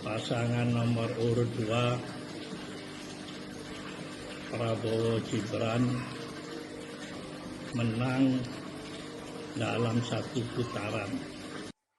pasangan nomor urut 2 Prabowo Gibran menang dalam satu putaran.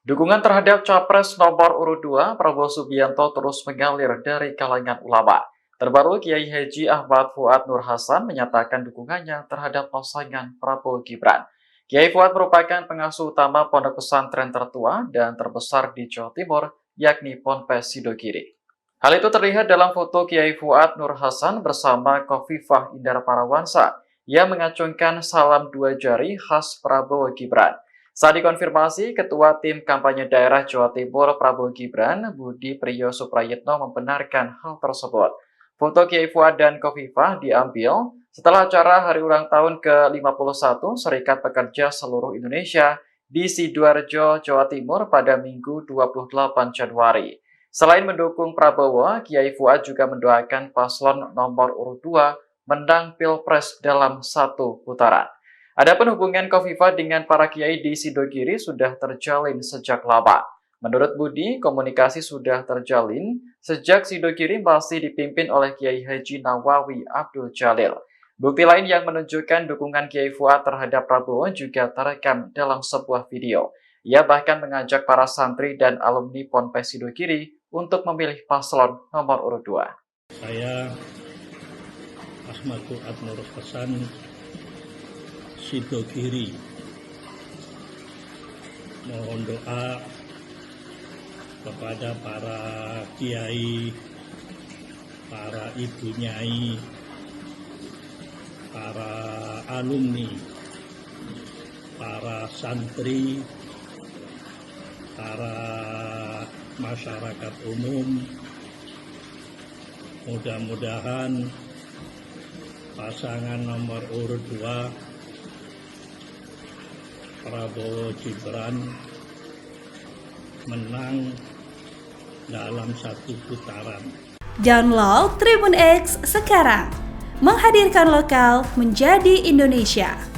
Dukungan terhadap Capres nomor urut 2 Prabowo Subianto terus mengalir dari kalangan ulama. Terbaru, Kiai Haji Ahmad Fuad Nur Hasan menyatakan dukungannya terhadap pasangan Prabowo Gibran. Kiai Fuad merupakan pengasuh utama pondok pesantren tertua dan terbesar di Jawa Timur, yakni Ponpes Sidogiri. Hal itu terlihat dalam foto Kiai Fuad Nur Hasan bersama Khofifah Indar Parawansa yang mengacungkan salam dua jari khas Prabowo Gibran. Saat dikonfirmasi, Ketua Tim Kampanye Daerah Jawa Timur Prabowo Gibran, Budi Priyo Suprayitno membenarkan hal tersebut. Foto Kiai Fuad dan Khofifah diambil setelah acara hari ulang tahun ke-51 Serikat Pekerja Seluruh Indonesia di Sidoarjo, Jawa Timur pada Minggu 28 Januari. Selain mendukung Prabowo, Kiai Fuad juga mendoakan paslon nomor urut 2 menang Pilpres dalam satu putaran. Adapun hubungan Khofifah dengan para kiai di Sidogiri sudah terjalin sejak lama. Menurut Budi, komunikasi sudah terjalin sejak Sidogiri masih dipimpin oleh Kiai Haji Nawawi Abdul Jalil. Bukti lain yang menunjukkan dukungan Kiai Fuad terhadap Prabowo juga terekam dalam sebuah video. Ia bahkan mengajak para santri dan alumni Ponpes Sidogiri untuk memilih paslon nomor urut 2. Saya Ahmad Fuad Nur Hasan, Sidogiri, mohon doa kepada para kiai, para ibu nyai, para alumni, para santri, para masyarakat umum. Mudah-mudahan pasangan nomor urut 2 Prabowo Gibran menang dalam satu putaran. Download Tribun X sekarang, menghadirkan lokal menjadi Indonesia.